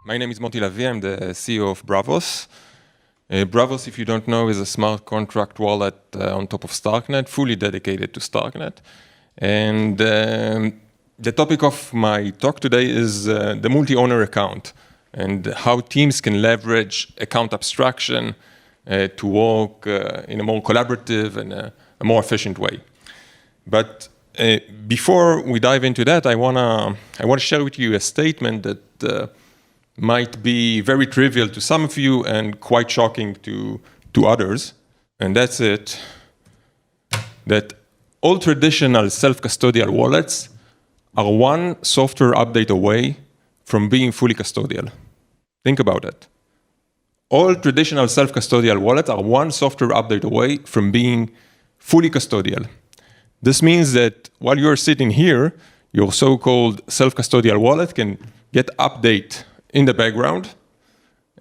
My name is Motty Lavie. I'm the CEO of Braavos. Braavos, if you don't know, is a smart contract wallet on top of StarkNet, fully dedicated to StarkNet. And the topic of my talk today is the multi-owner account and how teams can leverage account abstraction to work in a more collaborative and a more efficient way. But before we dive into that, I wanna share with you a statement that might be very trivial to some of you and quite shocking to others. And that's it, that all traditional self-custodial wallets are one software update away from being fully custodial. Think about it. All traditional self-custodial wallets are one software update away from being fully custodial. This means that while you're sitting here, your so-called self-custodial wallet can get update in the background,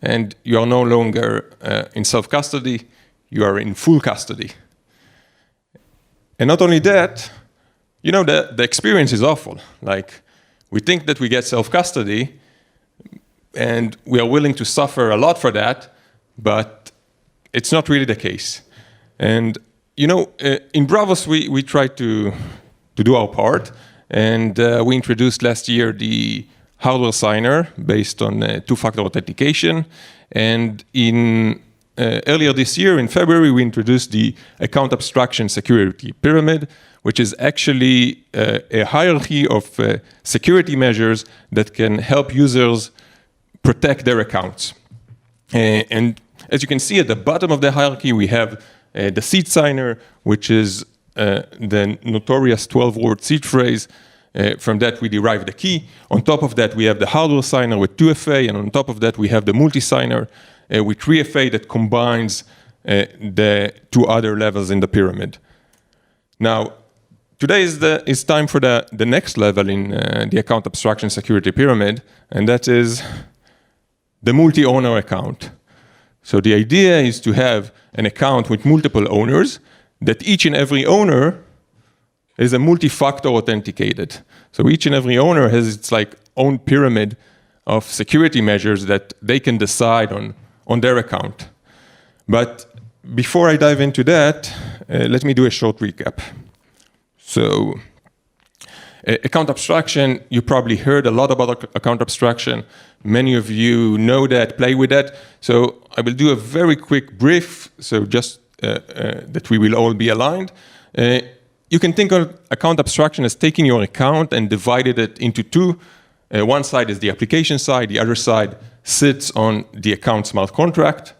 and you are no longer in self-custody, you are in full custody. And not only that, you know, the experience is awful. Like, we think that we get self-custody, and we are willing to suffer a lot for that, but it's not really the case. And you know, in Braavos, we try to do our part, and we introduced last year the hardware signer based on two-factor authentication. And in earlier this year, in February, we introduced the account abstraction security pyramid, which is actually a hierarchy of security measures that can help users protect their accounts. And as you can see at the bottom of the hierarchy, we have the seed signer, which is the notorious 12-word seed phrase. From that, we derive the key. On top of that, we have the hardware signer with 2FA, and on top of that, we have the multi-signer with 3FA that combines the two other levels in the pyramid. Now, today is time for the next level in the account abstraction security pyramid, and that is the multi-owner account. So the idea is to have an account with multiple owners, that each and every owner is a multi-factor authenticated. So each and every owner has its own pyramid of security measures that they can decide on their account. But before I dive into that, let me do a short recap. So account abstraction, you probably heard a lot about account abstraction. Many of you know that, play with that. So I will do a very quick brief, so just that we will all be aligned. You can think of account abstraction as taking your account and divided it into two. One side is the application side, the other side sits on the account smart contract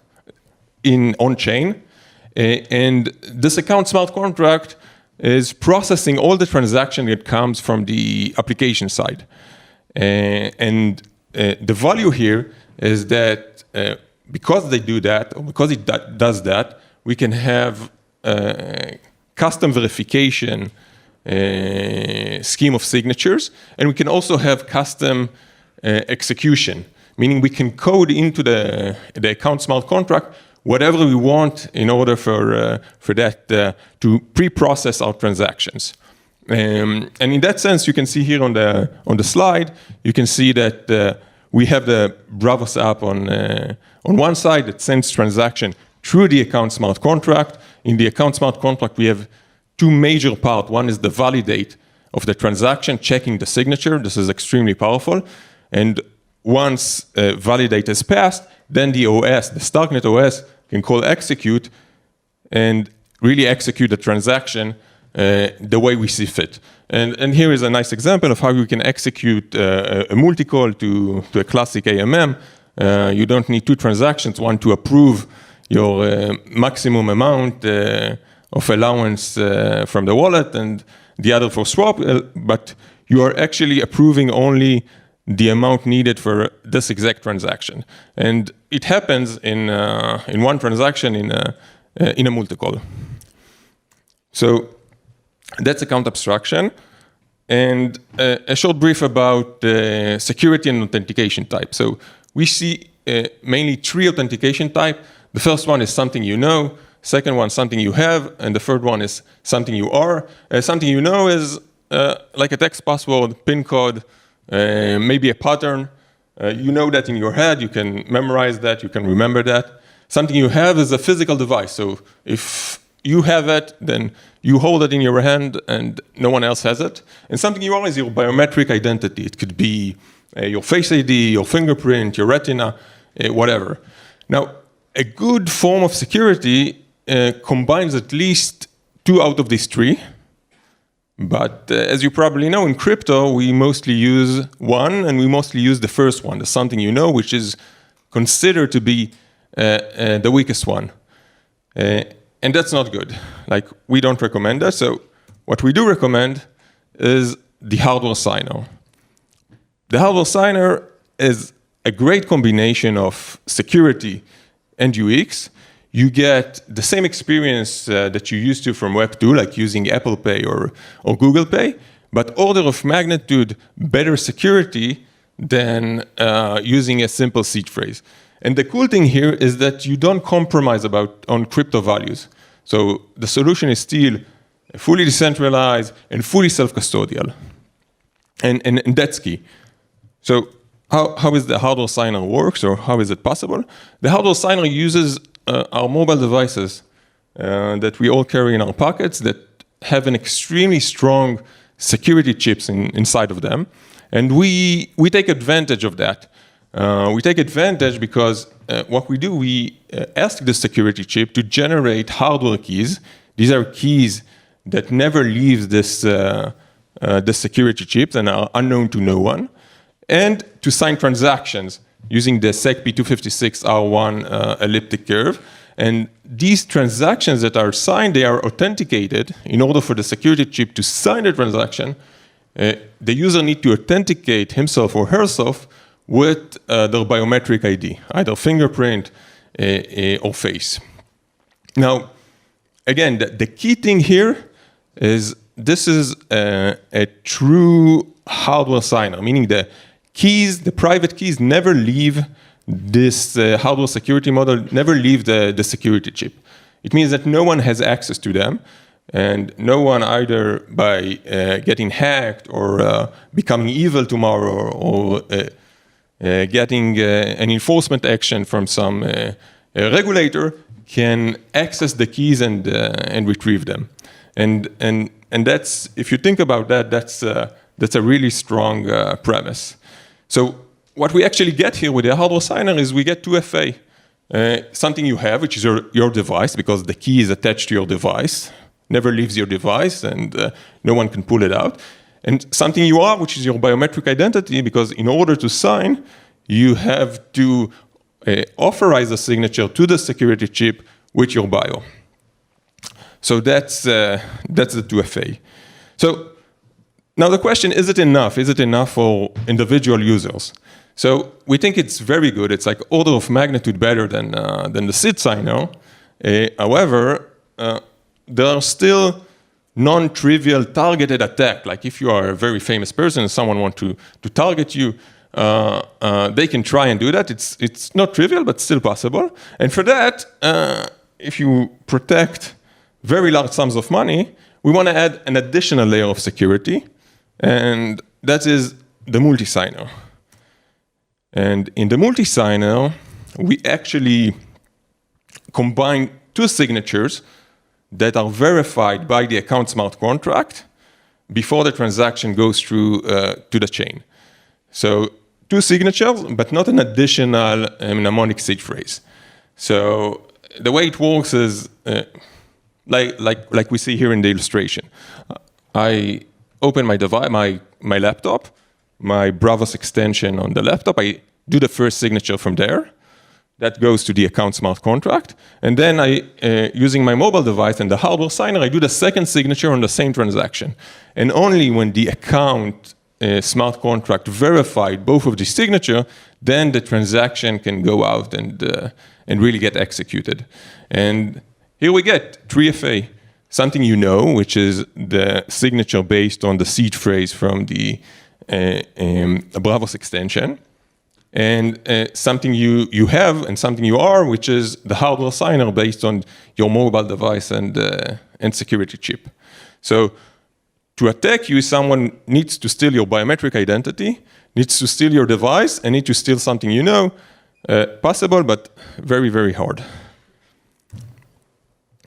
on-chain. And this account smart contract is processing all the transaction that comes from the application side. And the value here is that because they do that, or because it does that, we can have custom verification scheme of signatures, and we can also have custom execution, meaning we can code into the account smart contract whatever we want in order for that to pre-process our transactions. And in that sense, you can see here on the slide, you can see that we have the Braavos app on one side that sends transaction through the account smart contract. In the account smart contract, we have two major parts. One is the validate of the transaction, checking the signature. This is extremely powerful. And once validate is passed, then the OS, the StarkNet OS, can call execute and really execute the transaction the way we see fit. And here is a nice example of how you can execute a multi-call to a classic AMM. You don't need two transactions, one to approve your maximum amount of allowance from the wallet and the other for swap, but you are actually approving only the amount needed for this exact transaction. And it happens in one transaction in a multi-call. So that's account abstraction. And a short brief about security and authentication type. So we see mainly three authentication types. The first one is something you know, second one something you have, and the third one is something you are. Something you know is like a text password, PIN code, maybe a pattern. You know that in your head, you can memorize that, you can remember that. Something you have is a physical device. So if you have it, then you hold it in your hand and no one else has it. And something you are is your biometric identity. It could be your Face ID, your fingerprint, your retina, whatever. Now, a good form of security combines at least 2 out of these 3. But as you probably know, in crypto, we mostly use one, and we mostly use the first one, the something you know, which is considered to be the weakest one. And that's not good. Like, we don't recommend that. So what we do recommend is the hardware signer. The hardware signer is a great combination of security and UX. You get the same experience that you used to from Web 2, like using Apple Pay or Google Pay, but order of magnitude better security than using a simple seed phrase. And the cool thing here is that you don't compromise on crypto values. So the solution is still fully decentralized and fully self-custodial. And that's key. So how is the hardware signer works, or how is it possible? The hardware signer uses our mobile devices that we all carry in our pockets that have an extremely strong security chips inside of them. And we take advantage of that. We take advantage because what we do, we ask the security chip to generate hardware keys. These are keys that never leave the security chips and are unknown to no one, and to sign transactions using the SECP256R1 elliptic curve. And these transactions that are signed, they are authenticated. In order for the security chip to sign the transaction, the user needs to authenticate himself or herself with their biometric ID, either fingerprint or face. Now, again, the key thing here is this is a true hardware signer, meaning the keys, the private keys, never leave this hardware security model, never leave the security chip. It means that no one has access to them, and no one, either by getting hacked or becoming evil tomorrow, or getting an enforcement action from some regulator, can access the keys and retrieve them. And that's, if you think about that, that's a really strong premise. So what we actually get here with the hardware signer is we get 2FA. Something you have, which is your device, because the key is attached to your device, never leaves your device, and no one can pull it out. And something you are, which is your biometric identity, because in order to sign, you have to authorize a signature to the security chip with your bio. So that's the 2FA. So now the question, is it enough? Is it enough for individual users? So we think it's very good. It's like order of magnitude better than the SID signer. However, there are still non-trivial targeted attack. Like if you are a very famous person and someone wants to target you, they can try and do that. It's not trivial, but still possible. And for that, if you protect very large sums of money, we want to add an additional layer of security, and that is the multi-signer. And in the multi-signer, we actually combine 2 signatures that are verified by the account smart contract before the transaction goes through to the chain. So 2 signatures, but not an additional mnemonic seed phrase. So the way it works is like we see here in the illustration. I open my device, my laptop, my Braavos extension on the laptop. I do the first signature from there. That goes to the account smart contract. And then using my mobile device and the hardware signer, I do the second signature on the same transaction. And only when the account smart contract verified both of the signature, then the transaction can go out and really get executed. And here we get 3FA, something you know, which is the signature based on the seed phrase from the Braavos extension, and something you have and something you are, which is the hardware signer based on your mobile device and security chip. So to attack you, someone needs to steal your biometric identity, needs to steal your device, and needs to steal something you know. Possible, but very, very hard.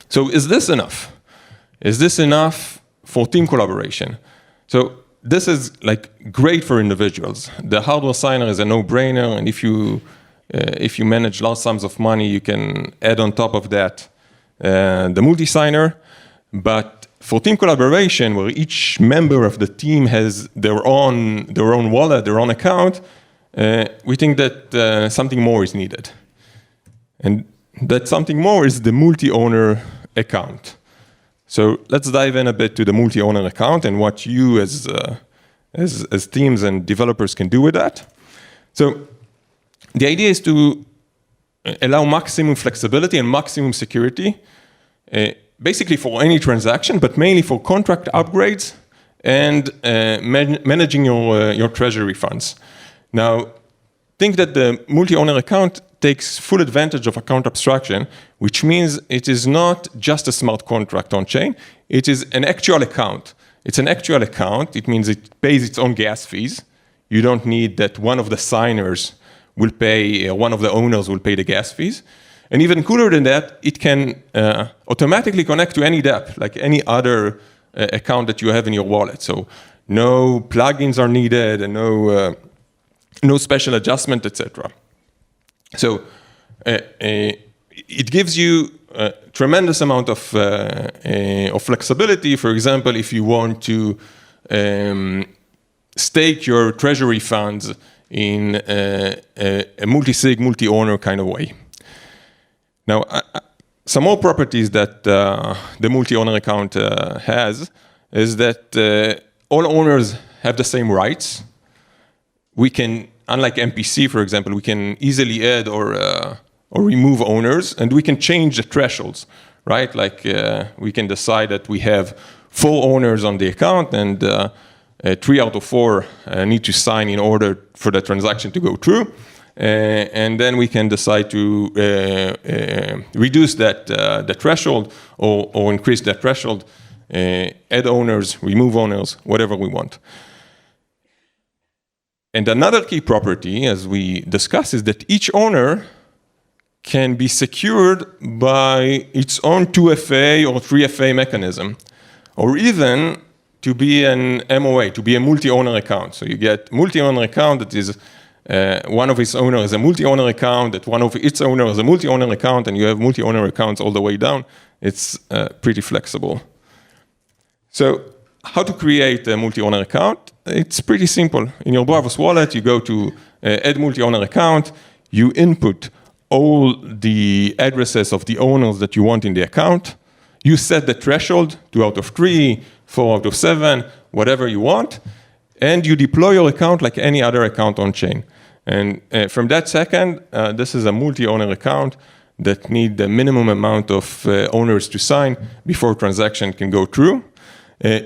So is this enough? Is this enough for team collaboration? So this is like great for individuals. The hardware signer is a no-brainer, and if you manage large sums of money, you can add on top of that the multi-signer. But for team collaboration, where each member of the team has their own wallet, their own account, we think that something more is needed. And that something more is the multi-owner account. So let's dive in a bit to the multi-owner account and what you as teams and developers can do with that. So the idea is to allow maximum flexibility and maximum security, basically for any transaction, but mainly for contract upgrades and managing your treasury funds. Now, think that the multi-owner account takes full advantage of account abstraction, which means it is not just a smart contract on-chain, it is an actual account. It's an actual account. It means it pays its own gas fees. You don't need that one of the signers will pay, one of the owners will pay the gas fees. And even cooler than that, it can automatically connect to any dApp, like any other account that you have in your wallet. So no plugins are needed and no special adjustment, etc. So it gives you a tremendous amount of flexibility. For example, if you want to stake your treasury funds in a multi-sig, multi-owner kind of way. Now, some more properties that the multi-owner account has is that all owners have the same rights. We can, unlike MPC, for example, we can easily add or remove owners, and we can change the thresholds, right? Like we can decide that we have 4 owners on the account, and 3 out of 4 need to sign in order for the transaction to go through. And then we can decide to reduce that threshold or increase that threshold, add owners, remove owners, whatever we want. And another key property, as we discussed, is that each owner can be secured by its own 2FA or 3FA mechanism, or even to be an MOA, to be a multi-owner account. So you get multi-owner account that is one of its owners is a multi-owner account, that one of its owners is a multi-owner account, and you have multi-owner accounts all the way down. It's pretty flexible. So how to create a multi-owner account? It's pretty simple. In your Braavos wallet, you go to add multi-owner account, you input all the addresses of the owners that you want in the account, you set the threshold, 2 out of 3, 4 out of 7, whatever you want, and you deploy your account like any other account on chain. And from that second, this is a multi-owner account that need the minimum amount of owners to sign before transaction can go through.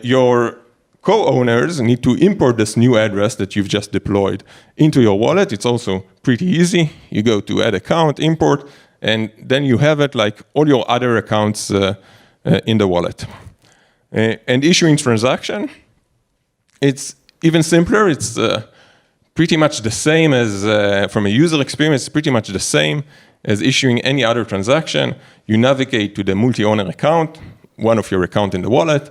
Your co-owners need to import this new address that you've just deployed into your wallet. It's also pretty easy. You go to add account, import, and then you have it like all your other accounts in the wallet. And issuing transaction, it's even simpler. It's pretty much the same as, from a user experience, it's pretty much the same as issuing any other transaction. You navigate to the multi-owner account, one of your account in the wallet.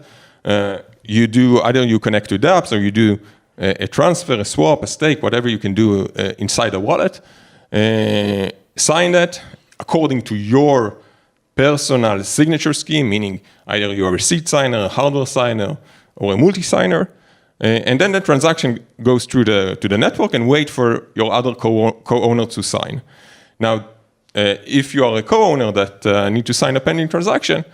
You do, either you connect to dApps or you do a transfer, a swap, a stake, whatever you can do inside the wallet. Sign that according to your personal signature scheme, meaning either you're a receipt signer, a hardware signer, or a multi-signer. And then the transaction goes through to the network and wait for your other co-owner to sign. Now, if you are a co-owner that need to sign a pending transaction,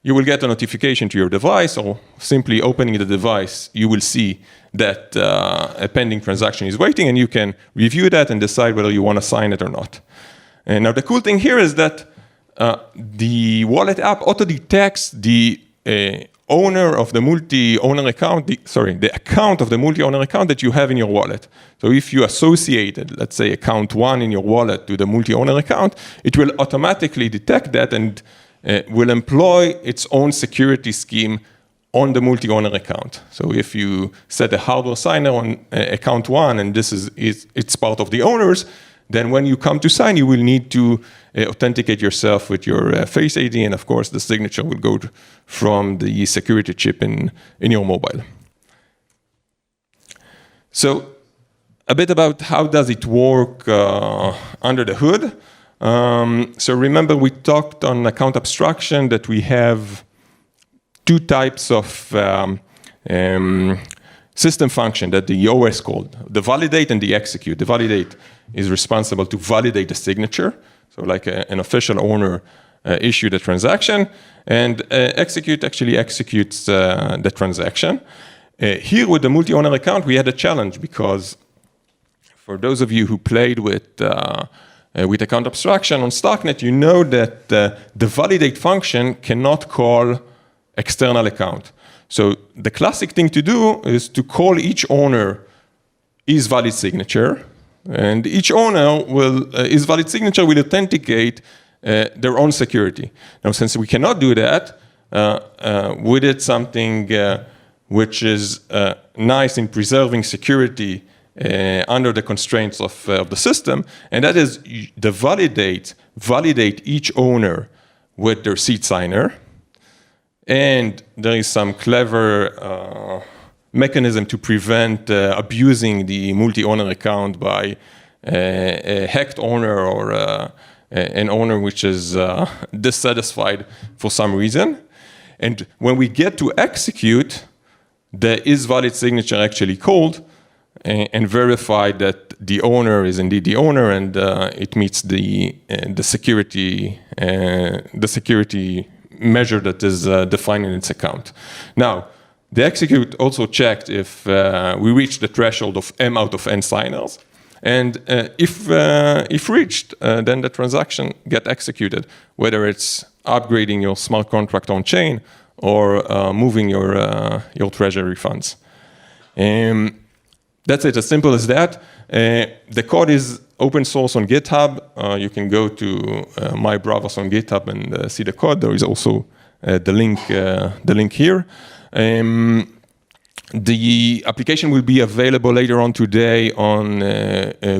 you will get a notification to your device, or simply opening the device, you will see that a pending transaction is waiting, and you can review that and decide whether you want to sign it or not. And now the cool thing here is that the wallet app auto-detects the owner of the multi-owner account, the account of the multi-owner account that you have in your wallet. So if you associated, let's say, account 1 in your wallet to the multi-owner account, it will automatically detect that and will employ its own security scheme on the multi-owner account. So if you set a hardware signer on account 1, and it's part of the owners, then when you come to sign, you will need to authenticate yourself with your Face ID, and of course, the signature will go from the security chip in your mobile. So a bit about how does it work under the hood. So remember, we talked on account abstraction that we have two types of system function that the OS called, the validate and the execute. The validate is responsible to validate the signature, so like an official owner issued a transaction, and execute actually executes the transaction. Here with the multi-owner account, we had a challenge because for those of you who played with account abstraction on StarkNet, you know that the validate function cannot call external account. So the classic thing to do is to call each owner isValid signature, and each owner will isValid signature will authenticate their own security. Now, since we cannot do that, we did something which is nice in preserving security under the constraints of the system, and that is the validate each owner with their seed signer. And there is some clever mechanism to prevent abusing the multi-owner account by a hacked owner or an owner which is dissatisfied for some reason. And when we get to execute, the isValid signature actually called and verified that the owner is indeed the owner, and it meets the security measure that is defined in its account. Now, the execute also checked if we reached the threshold of M out of N signers, and if reached, then the transaction get executed, whether it's upgrading your smart contract on chain or moving your treasury funds. That's it, as simple as that. The code is open source on GitHub. You can go to my Braavos on GitHub and see the code. There is also the link here. The application will be available later on today on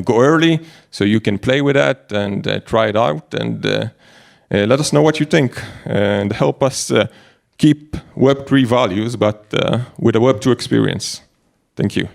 Go Early, so you can play with that and try it out, and let us know what you think, and help us keep Web3 values, but with a Web2 experience. Thank you.